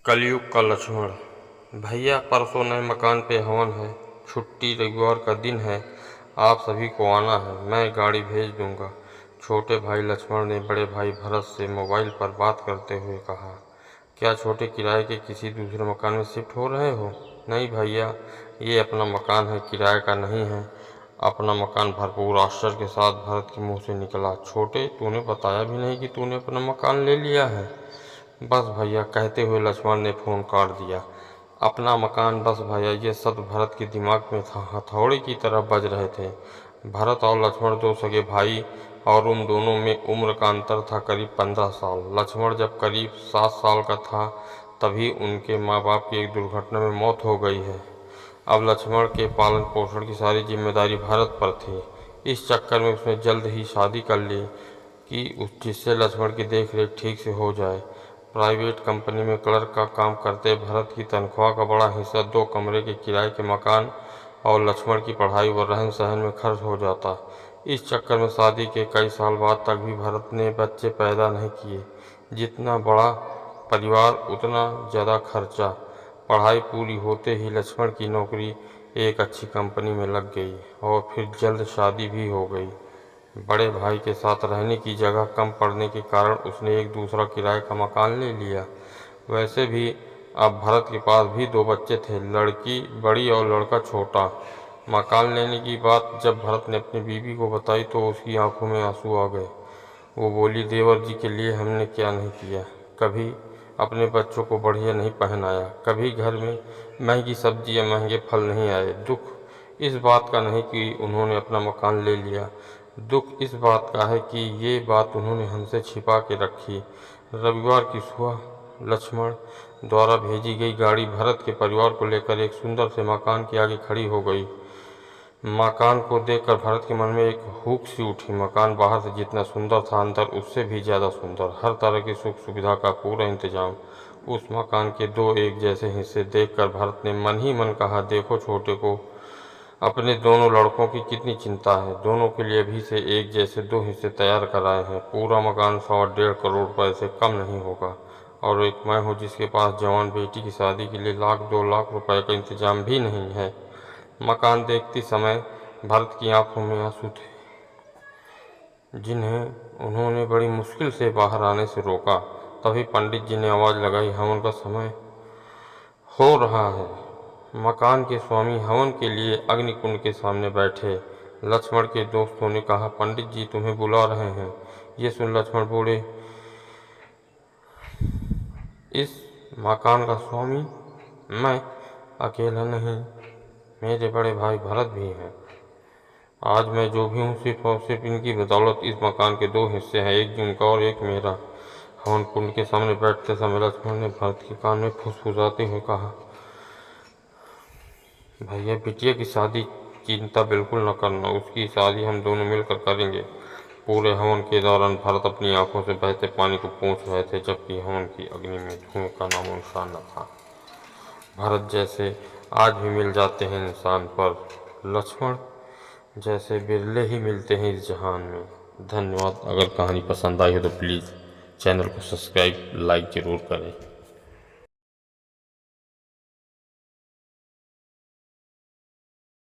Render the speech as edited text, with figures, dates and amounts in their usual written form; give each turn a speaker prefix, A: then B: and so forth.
A: कलयुग का लक्ष्मण। भैया परसों नए मकान पे हवन है, छुट्टी रविवार का दिन है, आप सभी को आना है, मैं गाड़ी भेज दूंगा। छोटे भाई लक्ष्मण ने बड़े भाई भरत से मोबाइल पर बात करते हुए कहा। क्या छोटे किराए के किसी दूसरे मकान में शिफ्ट हो रहे हो? नहीं भैया, ये अपना मकान है, किराए का नहीं है। अपना मकान। भरपूर आश्चर्य के साथ भरत के मुंह से निकला। छोटे, तूने बताया भी नहीं कि तूने अपना मकान ले लिया है। बस भैया, कहते हुए लक्ष्मण ने फोन काट दिया। अपना मकान, बस भैया, ये शब्द भरत के दिमाग में हथौड़े की तरह बज रहे थे। भरत और लक्ष्मण दो सगे भाई और उन दोनों में उम्र का अंतर था करीब 15 साल। लक्ष्मण जब करीब 7 साल का था तभी उनके माँ बाप की एक दुर्घटना में मौत हो गई है। अब लक्ष्मण के पालन पोषण की सारी जिम्मेदारी भरत पर थी। इस चक्कर में उसने जल्द ही शादी कर ली कि जिससे लक्ष्मण की देखरेख ठीक से हो जाए। प्राइवेट कंपनी में क्लर्क का काम करते भरत की तनख्वाह का बड़ा हिस्सा 2 कमरे के किराए के मकान और लक्ष्मण की पढ़ाई व रहन सहन में खर्च हो जाता। इस चक्कर में शादी के कई साल बाद तक भी भरत ने बच्चे पैदा नहीं किए। जितना बड़ा परिवार उतना ज़्यादा खर्चा। पढ़ाई पूरी होते ही लक्ष्मण की नौकरी एक अच्छी कंपनी में लग गई और फिर जल्द शादी भी हो गई। बड़े भाई के साथ रहने की जगह कम पड़ने के कारण उसने एक दूसरा किराए का मकान ले लिया। वैसे भी अब भरत के पास भी 2 बच्चे थे, लड़की बड़ी और लड़का छोटा। मकान लेने की बात जब भरत ने अपनी बीवी को बताई तो उसकी आंखों में आंसू आ गए। वो बोली, देवर जी के लिए हमने क्या नहीं किया। कभी अपने बच्चों को बढ़िया नहीं पहनाया, कभी घर में महंगी सब्जी या महंगे फल नहीं आए। दुख इस बात का नहीं कि उन्होंने अपना मकान ले लिया, दुख इस बात का है कि ये बात उन्होंने हमसे छिपा के रखी। रविवार की सुबह लक्ष्मण द्वारा भेजी गई गाड़ी भरत के परिवार को लेकर एक सुंदर से मकान के आगे खड़ी हो गई। मकान को देखकर भरत के मन में एक हुक सी उठी। मकान बाहर से जितना सुंदर था, अंदर उससे भी ज़्यादा सुंदर। हर तरह की सुख सुविधा का पूरा इंतजाम। उस मकान के 2 एक जैसे हिस्से देखकर भरत ने मन ही मन कहा, देखो छोटे को अपने दोनों लड़कों की कितनी चिंता है। दोनों के लिए अभी से एक जैसे 2 हिस्से तैयार कराए हैं। पूरा मकान 1.25 करोड़ रुपए से कम नहीं होगा। और एक मैं हूँ जिसके पास जवान बेटी की शादी के लिए 1-2 लाख रुपए का इंतजाम भी नहीं है। मकान देखते समय भरत की आंखों में आंसू थे, जिन्हें उन्होंने बड़ी मुश्किल से बाहर आने से रोका। तभी पंडित जी ने आवाज़ लगाई, हवन का समय हो रहा है। मकान के स्वामी हवन के लिए अग्निकुंड के सामने बैठे। लक्ष्मण के दोस्तों ने कहा, पंडित जी तुम्हें बुला रहे हैं। ये सुन लक्ष्मण बोले, इस मकान का स्वामी मैं अकेला नहीं, मेरे बड़े भाई भरत भी हैं। आज मैं जो भी हूँ सिर्फ और सिर्फ इनकी बदौलत। इस मकान के 2 हिस्से हैं, एक जिनका और एक मेरा। हवन कुंड के सामने बैठते समय लक्ष्मण ने भरत के कान में फुसफुसाते हुए कहा, भैया बिटिया की शादी चिंता बिल्कुल न करना, उसकी शादी हम दोनों मिलकर करेंगे। पूरे हवन के दौरान भरत अपनी आंखों से बहते पानी को पोंछ रहे थे, जबकि हवन की अग्नि में धुएं का नामो निशान न था। भरत जैसे आज भी मिल जाते हैं इंसान, पर लक्ष्मण जैसे बिरले ही मिलते हैं इस जहान में। धन्यवाद। अगर कहानी पसंद आई हो तो प्लीज़ चैनल को सब्सक्राइब, लाइक ज़रूर करें।